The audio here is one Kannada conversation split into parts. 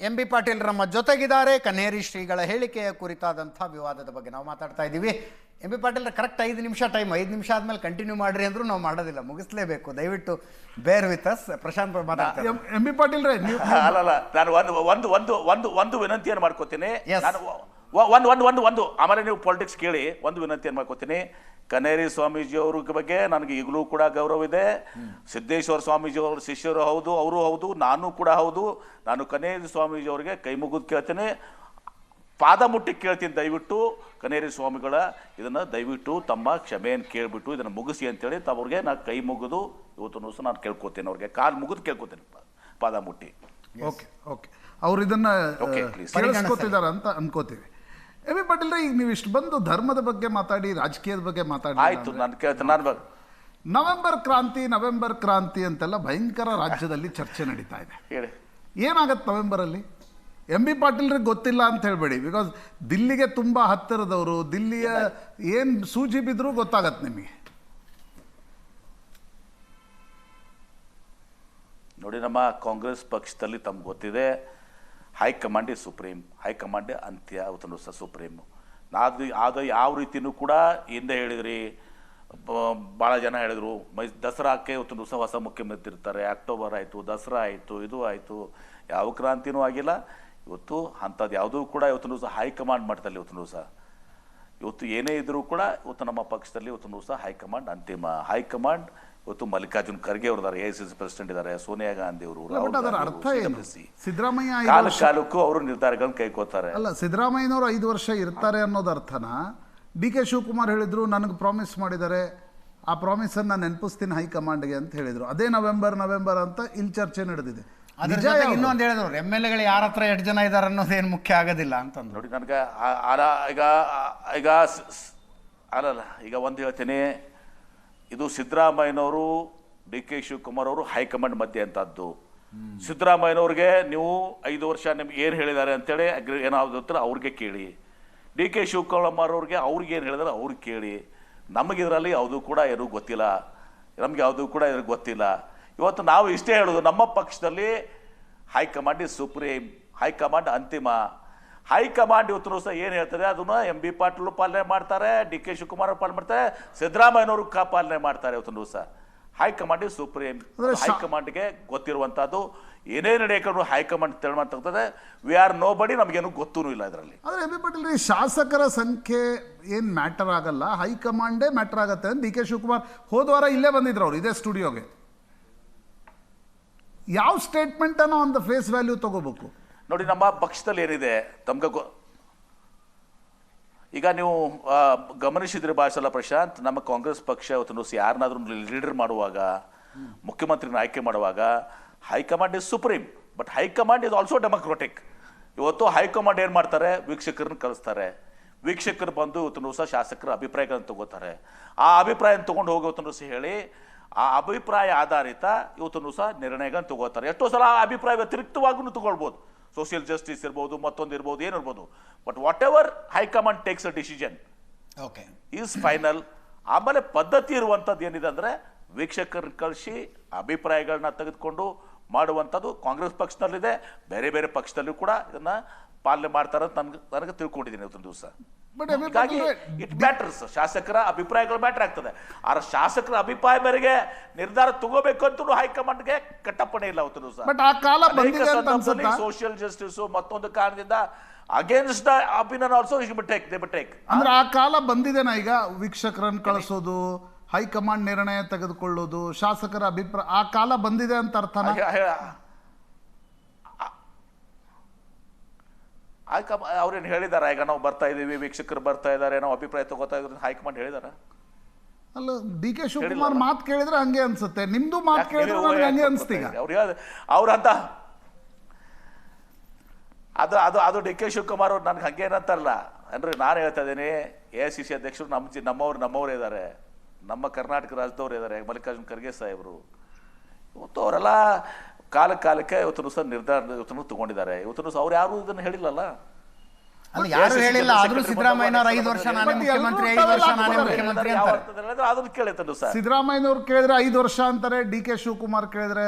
ಎಂ ಬಿ ಪಾಟೀಲ್ ನಮ್ಮ ಜೊತೆಗಿದ್ದಾರೆ. ಕನ್ನೇರಿ ಶ್ರೀಗಳ ಹೇಳಿಕೆಯ ಕುರಿತಾದಂಥ ವಿವಾದದ ಬಗ್ಗೆ ನಾವು ಮಾತಾಡ್ತಾ ಇದ್ದೀವಿ. ಎಂ ಬಿ ಪಾಟೀಲ್ ಕರೆಕ್ಟ್ 5 ನಿಮಿಷ ಟೈಮ್, 5 ನಿಮಿಷ ಆದಮೇಲೆ ಕಂಟಿನ್ಯೂ ಮಾಡ್ರಿ ಅಂದರೂ ನಾವು ಮಾಡೋದಿಲ್ಲ, ಮುಗಿಸ್ಲೇಬೇಕು. ದಯವಿಟ್ಟು ಬೇರ್ ವಿತ್ ಅಸ್. ಪ್ರಶಾಂತ್ ಮಾತಾಡ್ತಾರೆ. ಎಂ ಬಿ ಪಾಟೀಲ್ ರೇ, ಅಲ್ಲಲ್ಲ, ನಾನು ಒಂದು ವಿನಂತಿಯನ್ನು ಮಾಡ್ಕೋತೀನಿ. ನಾನು ಒಂದು ಆಮೇಲೆ ನೀವು ಪಾಲಿಟಿಕ್ಸ್ ಕೇಳಿ. ಒಂದು ವಿನಂತಿಯನ್ನು ಮಾಡ್ಕೋತೀನಿ. ಕನ್ನೇರಿ ಸ್ವಾಮೀಜಿ ಅವ್ರ ಬಗ್ಗೆ ನನಗೆ ಈಗಲೂ ಕೂಡ ಗೌರವ ಇದೆ. ಸಿದ್ದೇಶ್ವರ ಸ್ವಾಮೀಜಿ ಅವ್ರ ಶಿಷ್ಯರು ಹೌದು, ಅವರು ಹೌದು, ನಾನು ಕೂಡ ಹೌದು. ನಾನು ಕನ್ನೇರಿ ಸ್ವಾಮೀಜಿ ಅವರಿಗೆ ಕೈ ಮುಗಿದು ಕೇಳ್ತೀನಿ, ಪಾದ ಮುಟ್ಟಿ ಕೇಳ್ತೀನಿ. ದಯವಿಟ್ಟು ಕನ್ನೇರಿ ಸ್ವಾಮಿಗಳ ಇದನ್ನು ದಯವಿಟ್ಟು ತಮ್ಮ ಕ್ಷಮೆಯನ್ನು ಕೇಳಿಬಿಟ್ಟು ಇದನ್ನು ಮುಗಿಸಿ ಅಂತೇಳಿ ಅವ್ರಿಗೆ ನಾನು ಕೈ ಮುಗಿದು ಇವತ್ತು ಸಹ ನಾನು ಕೇಳ್ಕೊತೀನಿ. ಅವ್ರಿಗೆ ಕಾಲು ಮುಗಿದು ಕೇಳ್ಕೊತೀನಿ, ಪಾದ ಮುಟ್ಟಿ. ಓಕೆ ಓಕೆ, ಅವ್ರು ಇದನ್ನ ಕೇಳಿಸ್ಕೊತಿದ್ದಾರೆ ಅಂತ ಅನ್ಕೋತೀವಿ. ಎಂ ಬಿ ಪಾಟೀಲ್, ಈಗ ನೀವು ಇಷ್ಟು ಬಂದು ಧರ್ಮದ ಬಗ್ಗೆ ಮಾತಾಡಿ, ರಾಜಕೀಯದ ಬಗ್ಗೆ ಮಾತಾಡಿ, ಆಯ್ತು, ನಾನು ಕೇಳ್ತೇನೆ. ನಾನು ನವೆಂಬರ್ ಕ್ರಾಂತಿ ಅಂತೆಲ್ಲ ಭಯಂಕರ ರಾಜ್ಯದಲ್ಲಿ ಚರ್ಚೆ ನಡೀತಾ ಇದೆ. ಹೇಳಿ, ಏನಾಗತ್ತೆ ನವೆಂಬರಲ್ಲಿ? ಎಂ ಬಿ ಪಾಟೀಲ್ರಿಗೆ ಗೊತ್ತಿಲ್ಲ ಅಂತ ಹೇಳಬೇಡಿ. ಬಿಕಾಸ್ ದಿಲ್ಲಿಗೆ ತುಂಬ ಹತ್ತಿರದವರು, ದಿಲ್ಲಿಯ ಏನು ಸೂಜಿ ಬಿದ್ದರೂ ಗೊತ್ತಾಗತ್ತೆ ನಿಮಗೆ. ನೋಡಿ, ನಮ್ಮ ಕಾಂಗ್ರೆಸ್ ಪಕ್ಷದಲ್ಲಿ ತಮ್ಗೆ ಗೊತ್ತಿದೆ, ಹೈಕಮಾಂಡ್ ಇಸ್ ಸುಪ್ರೀಂ, ಹೈಕಮಾಂಡ್ ಅಂತ್ಯ ಅವತ್ತು ಸಹ ಸುಪ್ರೀಂ. ಅದು ಯಾವ ರೀತಿಯೂ ಕೂಡ ಹಿಂದೆ ಹೇಳಿದ್ರಿ, ಭಾಳ ಜನ ಹೇಳಿದರು ದಸರಾಕ್ಕೆ ಇವತ್ತು ಸಹ ಹೊಸ ಮುಖ್ಯಮಂತ್ರಿ ಇರ್ತಾರೆ, ಅಕ್ಟೋಬರ್ ಆಯಿತು, ದಸರಾ ಆಯಿತು, ಇದು ಆಯಿತು, ಯಾವ ಕ್ರಾಂತಿನೂ ಆಗಿಲ್ಲ. ಇವತ್ತು ಅಂಥದ್ದು ಯಾವುದೂ ಕೂಡ ಇವತ್ತು ಸಹ ಹೈಕಮಾಂಡ್ ಮಟ್ಟದಲ್ಲಿ ಇವತ್ತು ಏನೇ ಇದ್ದರೂ ಕೂಡ ಇವತ್ತು ನಮ್ಮ ಪಕ್ಷದಲ್ಲಿ ಇವತ್ತು ಸಹ ಹೈಕಮಾಂಡ್ ಅಂತಿಮ. ಹೈಕಮಾಂಡ್ ಇವತ್ತು ಮಲ್ಲಿಕಾರ್ಜುನ್ ಖರ್ಗೆ ಅವರಿದ್ದಾರೆ, AICC ಪ್ರೆಸಿಡೆಂಟ್ ಇದ್ದಾರೆ, ಸೋನಿಯಾ ಗಾಂಧಿ ಅವರು, ಅರ್ಥ ಏನು? ಸಿದ್ದರಾಮಯ್ಯ ಕಾಲಕ್ಕೂ ಅವರು ನಿರ್ಧಾರಗಳನ್ನು ಕೈಗೊಳ್ತಾರೆ. ಅಲ್ಲ, ಸಿದ್ದರಾಮಯ್ಯನವರು 5 ವರ್ಷ ಇರ್ತಾರೆ ಅನ್ನೋದು ಅರ್ಥನ DK ಶಿವಕುಮಾರ್ ಹೇಳಿದ್ರು, ನನಗೆ ಪ್ರಾಮಿಸ್ ಮಾಡಿದ್ದಾರೆ, ಆ ಪ್ರಾಮಿಸನ್ನು ನಾನು ನೆನಪಿಸ್ತೀನಿ ಹೈಕಮಾಂಡ್ಗೆ ಅಂತ ಹೇಳಿದರು. ಅದೇ ನವೆಂಬರ್ ಅಂತ ಇಲ್ಲಿ ಚರ್ಚೆ ನಡೆದಿದೆ. ಅದ್ರ ಜೊತೆಗೆ ಇನ್ನೊಂದು ಹೇಳಿದ್ರು, MLAಗಳು ಯಾರ ಹತ್ರ ಎಷ್ಟು ಜನ ಇದ್ದಾರೆ ಅನ್ನೋದೇನು ಮುಖ್ಯ ಆಗೋದಿಲ್ಲ ಅಂತಂದು. ನೋಡಿ, ನನಗೆ ಈಗ ಒಂದು ಹೇಳ್ತೀನಿ, ಇದು ಸಿದ್ದರಾಮಯ್ಯನವರು DK ಶಿವಕುಮಾರ್ ಅವರು ಹೈಕಮಾಂಡ್ ಮಧ್ಯೆ ಅಂತದ್ದು. ಸಿದ್ದರಾಮಯ್ಯನವ್ರಿಗೆ ನೀವು 5 ವರ್ಷ ನಿಮ್ಗೆ ಏನು ಹೇಳಿದ್ದಾರೆ ಅಂತೇಳಿ ಏನಾದ್ರು ಅವ್ರಿಗೆ ಕೇಳಿ. DK ಶಿವಕುಮಾರ್ ಅವ್ರಿಗೆ ಏನು ಹೇಳಿದಾರೆ ಅವ್ರಿಗೆ ಕೇಳಿ. ನಮಗಿದ್ರಲ್ಲಿ ಯಾವುದೂ ಕೂಡ ಏನೂ ಗೊತ್ತಿಲ್ಲ, ನಮ್ಗೆ ಯಾವುದೂ ಕೂಡ ಇದ್ರಿಗೆ ಗೊತ್ತಿಲ್ಲ. ಇವತ್ತು ನಾವು ಇಷ್ಟೇ ಹೇಳೋದು, ನಮ್ಮ ಪಕ್ಷದಲ್ಲಿ ಹೈಕಮಾಂಡ್ ಇಸ್ ಸುಪ್ರೀಂ, ಹೈಕಮಾಂಡ್ ಅಂತಿಮ. ಹೈಕಮಾಂಡ್ ಇವತ್ತು ಸಹ ಏನು ಹೇಳ್ತಾರೆ ಅದನ್ನು ಎಂ ಬಿ ಪಾಟೀಲ್ ಪಾಲನೆ ಮಾಡ್ತಾರೆ, DK ಶಿವಕುಮಾರ್ ಪಾಲನೆ ಮಾಡ್ತಾರೆ, ಸಿದ್ದರಾಮಯ್ಯನವರು ಪಾಲನೆ ಮಾಡ್ತಾರೆ. ಇವತ್ತು ಸಹ ಹೈಕಮಾಂಡ್ ಇಸ್ ಸುಪ್ರೀಂ. ಹೈಕಮಾಂಡ್ಗೆ ಗೊತ್ತಿರುವಂಥದ್ದು ಏನೇ ನಡೆಯಕೊಂಡು ಹೈಕಮಾಂಡ್ ತಿಳುವಂತಂದ್ರೆ ವಿ ಆರ್ ನೋ ಬಡಿ, ನಮಗೇನು ಗೊತ್ತೂ ಇಲ್ಲ ಇದರಲ್ಲಿ. ಆದರೆ ಎಂ ಬಿ ಪಾಟೀಲ್, ಶಾಸಕರ ಸಂಖ್ಯೆ ಏನು ಮ್ಯಾಟರ್ ಆಗಲ್ಲ, ಹೈಕಮಾಂಡೇ ಮ್ಯಾಟರ್ ಆಗುತ್ತೆ ಅಂತ DK ಶಿವಕುಮಾರ್ ಹೋದ ವಾರ ಇಲ್ಲೇ ಬಂದಿದ್ರು ಅವರು ಇದೇ ಸ್ಟುಡಿಯೋಗೆ. ಯಾವ ಸ್ಟೇಟ್ಮೆಂಟನ್ನು ಆನ್ ದ ಫೇಸ್ ವ್ಯಾಲ್ಯೂ ತಗೋಬೇಕು? ನೋಡಿ, ನಮ್ಮ ಪಕ್ಷದಲ್ಲಿ ಏನಿದೆ ತಮ್ಗೆ ಈಗ ನೀವು ಗಮನಿಸಿದ್ರೆ ಭಾಷಲ್ಲ ಪ್ರಶಾಂತ್, ನಮ್ಮ ಕಾಂಗ್ರೆಸ್ ಪಕ್ಷ ಇವತ್ತು ಯಾರನ್ನಾದ್ರೂ ಲೀಡರ್ ಮಾಡುವಾಗ, ಮುಖ್ಯಮಂತ್ರಿನ ಆಯ್ಕೆ ಮಾಡುವಾಗ high command is supreme, but high command is also democratic. ಇವತ್ತು ಹೈಕಮಾಂಡ್ ಏನು ಮಾಡ್ತಾರೆ, ವೀಕ್ಷಕರನ್ನ ಕಳಿಸ್ತಾರೆ. ವೀಕ್ಷಕರು ಬಂದು ಇವತ್ತು ಸಹ ಶಾಸಕರ ಅಭಿಪ್ರಾಯಗಳನ್ನು ತಗೋತಾರೆ. ಆ ಅಭಿಪ್ರಾಯ ತೊಗೊಂಡು ಹೋಗಿ ಇವತ್ತು ಸಹ ಹೇಳಿ, ಆ ಅಭಿಪ್ರಾಯ ಆಧಾರಿತ ಇವತ್ತು ಸಹ ನಿರ್ಣಯಗಳನ್ನು ತಗೋತಾರೆ. ಎಷ್ಟೋ ಸಲ ಆ ಅಭಿಪ್ರಾಯ ವ್ಯತಿರಿಕ್ತವಾಗೂ ತಗೊಳ್ಬೋದು, ಸೋಷಿಯಲ್ ಜಸ್ಟಿಸ್ ಇರ್ಬೋದು, ಮತ್ತೊಂದು ಇರ್ಬೋದು, ಏನಿರ್ಬೋದು. But whatever high command takes a decision is final. ಆಮೇಲೆ ಪದ್ಧತಿ ಇರುವಂಥದ್ದು ಏನಿದೆ ಅಂದರೆ ವೀಕ್ಷಕರನ್ನ ಕಳಿಸಿ ಅಭಿಪ್ರಾಯಗಳನ್ನ ತೆಗೆದುಕೊಂಡು ಮಾಡುವಂಥದ್ದು ಕಾಂಗ್ರೆಸ್ ಪಕ್ಷದಲ್ಲಿದೆ, ಬೇರೆ ಬೇರೆ ಪಕ್ಷದಲ್ಲೂ ಕೂಡ ಇದನ್ನು ಪಾಲನೆ ಮಾಡ್ತಾರೆ ಅಂತ ನನಗೆ ತಿಳ್ಕೊಂಡಿದ್ದೀನಿ ಇವತ್ತೊಂದು ದಿವಸ. ಹೀಗಾಗಿ ಇಟ್ ಮ್ಯಾಟರ್ಸ್, ಶಾಸಕರ ಅಭಿಪ್ರಾಯಗಳು ಮ್ಯಾಟರ್ ಆಗ್ತದೆ. ಆದ್ರೆ ಶಾಸಕರ ಅಭಿಪ್ರಾಯ ಮೇರೆಗೆ ನಿರ್ಧಾರ ತಗೋಬೇಕು ಅಂತ ಹೈಕಮಾಂಡ್ಗೆ ಕಟ್ಟಪ್ಪಣೆ ಇಲ್ಲ ಅವತ್ತು ದಿವಸ. ಸೋಷಿಯಲ್ ಜಸ್ಟಿಸ್ ಮತ್ತೊಂದು ಕಾರಣದಿಂದ against the opinion also take. ಅಂದ್ರೆ ಆ ಕಾಲ ಬಂದಿದೆನಾ ಈಗ? ವೀಕ್ಷಕರನ್ನು ಕಳಿಸೋದು, ಹೈಕಮಾಂಡ್ ನಿರ್ಣಯ ತೆಗೆದುಕೊಳ್ಳೋದು, ಶಾಸಕರ ಅಭಿಪ್ರಾಯ, ಆ ಕಾಲ ಬಂದಿದೆ ಅಂತ ಅರ್ಥನ? ಅವ್ರೇನು ಹೇಳಿದಾರ? ಈಗ ನಾವು ಬರ್ತಾ ಇದೀವಿ, ವೀಕ್ಷಕರು ಬರ್ತಾ ಇದಾರೆ, ನಾವು ಅಭಿಪ್ರಾಯ ತಗೋತಾ ಇದ್ರು ಹೈಕಮಾಂಡ್ ಹೇಳಿದಾರ? ಅಲ್ಲ, DK ಶಿವಕುಮಾರ್ ಮಾತು ಕೇಳಿದ್ರೆ ಹಂಗೆ ಅನ್ಸುತ್ತೆ, ನಿಮ್ದು ಮಾತು ಕೇಳಿದ್ರೆ ಹಂಗೆ ಅನ್ಸ್ತೀಗ. ಅವ್ರಂತ ಅದು DK ಶಿವಕುಮಾರ್ ಅವ್ರು ನನ್ಗೆ ಹಂಗೆ ಏನಂತಾರಲ್ಲ ಅಂದ್ರೆ, ನಾನು ಹೇಳ್ತಾ ಇದ್ದೀನಿ, AICC ಅಧ್ಯಕ್ಷರು ನಮ್ಮವ್ರು ಇದ್ದಾರೆ, ನಮ್ಮ ಕರ್ನಾಟಕ ರಾಜ್ಯದವ್ರು ಇದ್ದಾರೆ, ಮಲ್ಲಿಕಾರ್ಜುನ್ ಖರ್ಗೆ ಸಾಹೇಬರು. ಇವತ್ತು ಅವರೆಲ್ಲ ಕಾಲಕ್ಕೆ ಇವತ್ತು ಸಹ ನಿರ್ಧಾರ ಇವತ್ತು ತಗೊಂಡಿದ್ದಾರೆ. ಇವತ್ತು ಸಹ ಅವ್ರು ಯಾರು ಇದನ್ನು ಹೇಳಿಲ್ಲಲ್ಲ. ಯಾರು ಹೇಳಿಲ್ಲ, ಆದ್ರೂ ಸಿದ್ದರಾಮಯ್ಯನವರು 5 ವರ್ಷ ನಾನೇ ಮುಖ್ಯಮಂತ್ರಿ, 5 ವರ್ಷ ನಾನೇ ಮುಖ್ಯಮಂತ್ರಿ ಅಂತಾರೆ. ಅದನ್ನು ಕೇಳಿದ್ರು ಸರ್. ಸಿದ್ದರಾಮಯ್ಯನವ್ರು ಕೇಳಿದ್ರೆ 5 ವರ್ಷ ಅಂತಾರೆ, DK ಶಿವಕುಮಾರ್ ಕೇಳಿದ್ರೆ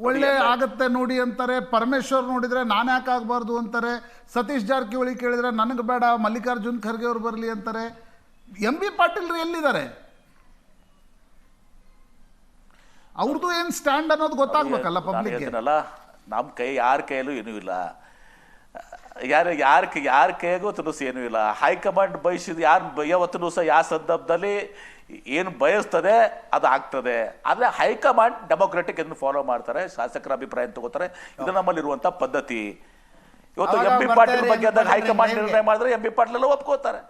ಒಳ್ಳೆ ಆಗತ್ತೆ ನೋಡಿ ಅಂತಾರೆ. ಪರಮೇಶ್ವರ್ ನೋಡಿದರೆ ನಾನು ಯಾಕೆ ಆಗಬಾರ್ದು ಅಂತಾರೆ. ಸತೀಶ್ ಜಾರಕಿಹೊಳಿ ಕೇಳಿದರೆ ನನಗೆ ಬೇಡ, ಮಲ್ಲಿಕಾರ್ಜುನ್ ಖರ್ಗೆ ಅವ್ರು ಬರಲಿ ಅಂತಾರೆ. ಎಂ ಬಿ ಪಾಟೀಲ್ರು ಎಲ್ಲಿದ್ದಾರೆ? ಅವ್ರದ್ದು ಏನು ಸ್ಟ್ಯಾಂಡ್ ಅನ್ನೋದು ಗೊತ್ತಾಗ್ಬೇಕಲ್ಲ ಪಬ್ಲಿಕ್ಗೆ. ನಮ್ಮ ಯಾರ ಕೈಯಲ್ಲೂ ಏನೂ ಇಲ್ಲ, ಯಾರ ಕೈಯಾಗೂ ತುನುಸು ಏನೂ ಇಲ್ಲ. ಹೈಕಮಾಂಡ್ ಬಯಸಿದ ಯಾವತ್ತೂ ಸಹ ಯಾವ ಸಂದರ್ಭದಲ್ಲಿ ಏನು ಬಯಸ್ತದೆ ಅದು ಆಗ್ತದೆ. ಆದರೆ ಹೈಕಮಾಂಡ್ ಡೆಮೋಕ್ರೆಟಿಕ್ ಇದನ್ನು ಫಾಲೋ ಮಾಡ್ತಾರೆ, ಶಾಸಕರ ಅಭಿಪ್ರಾಯ ತಗೋತಾರೆ. ಇದು ನಮ್ಮಲ್ಲಿರುವಂಥ ಪದ್ಧತಿ. ಇವತ್ತು ಎಂ ಬಿ ಪಾಟೀಲ್ ಬಗ್ಗೆ ಅಂದಾಗ ಹೈಕಮಾಂಡ್ ನಿರ್ಣಯ ಮಾಡಿದ್ರೆ ಎಂ ಬಿ ಪಾಟೀಲ್ ಎಲ್ಲ ಒಪ್ಕೋತಾರೆ.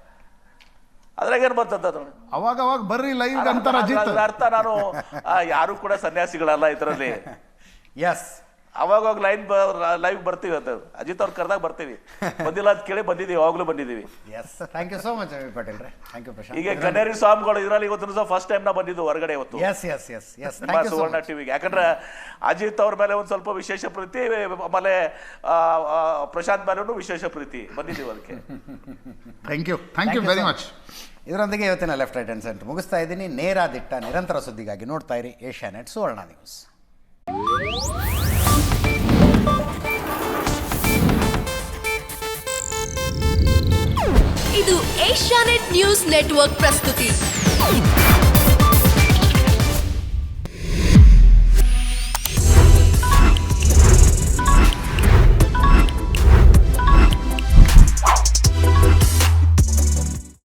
ಅದ್ರಾಗ ಏನು ಬರ್ತದ ಅವಾಗ ಬರ್ರಿ ಲೈವ್ ಅಂತಾರ. ಅರ್ಥ ನಾನು ಯಾರು ಕೂಡ ಸನ್ಯಾಸಿಗಳಲ್ಲ ಇದರಲ್ಲಿ. ಎಸ್, ಅವಾಗ ಲೈವ್ ಬರ್ತೀವಿ ಅಂತ ಅಜಿತ್ ಅವ್ರು ಕರೆದಾಗ ಬರ್ತೀವಿ. ಬಂದಿಲ್ಲ ಅಂತ ಕೇಳಿ ಬಂದಿದ್ದೀವಿ, ಯಾವಾಗಲೂ ಬಂದಿದ್ದೀವಿ. Yes, thank you so much M B Patil ರೇ. Thank you Prashant. ಈಗ ಕನೇರಿ ಸ್ವಾಮಿಗಳು ಇದರಲ್ಲಿ ಇವತ್ತು ಸಹ ಫಸ್ಟ್ ಟೈಮ್ ನಾ ಬಂದಿದ್ದು ಹೊರಗಡೆ ಇವತ್ತು ಎಸ್ ಎಸ್ ಎಸ್ ಎಸ್ ಸುವರ್ಣ ಟಿವಿಗೆ. ಯಾಕಂದ್ರೆ ಅಜಿತ್ ಅವ್ರ ಮೇಲೆ ಒಂದು ಸ್ವಲ್ಪ ವಿಶೇಷ ಪ್ರೀತಿ, ಆಮೇಲೆ ಪ್ರಶಾಂತ್ ಮೇಲೂ ವಿಶೇಷ ಪ್ರೀತಿ, ಬಂದಿದ್ದೀವಿ ಅದಕ್ಕೆ. Thank you very much. ಇದರೊಂದಿಗೆ ಇವತ್ತಿನ ಲೆಫ್ಟ್ ರೈಟ್ ಆ್ಯಂಡ್ ಸೆಂಟರ್ ಮುಗಿಸ್ತಾ ಇದ್ದೀನಿ. ನೇರ ದಿಟ್ಟ ನಿರಂತರ ಸುದ್ದಿಗಾಗಿ ನೋಡ್ತಾ ಇರಿ ಏಷ್ಯಾನೆಟ್ ಸುವರ್ಣ ನ್ಯೂಸ್. ಇದು ಏಷ್ಯಾನೆಟ್ ನ್ಯೂಸ್ ನೆಟ್ವರ್ಕ್ ಪ್ರಸ್ತುತಿ.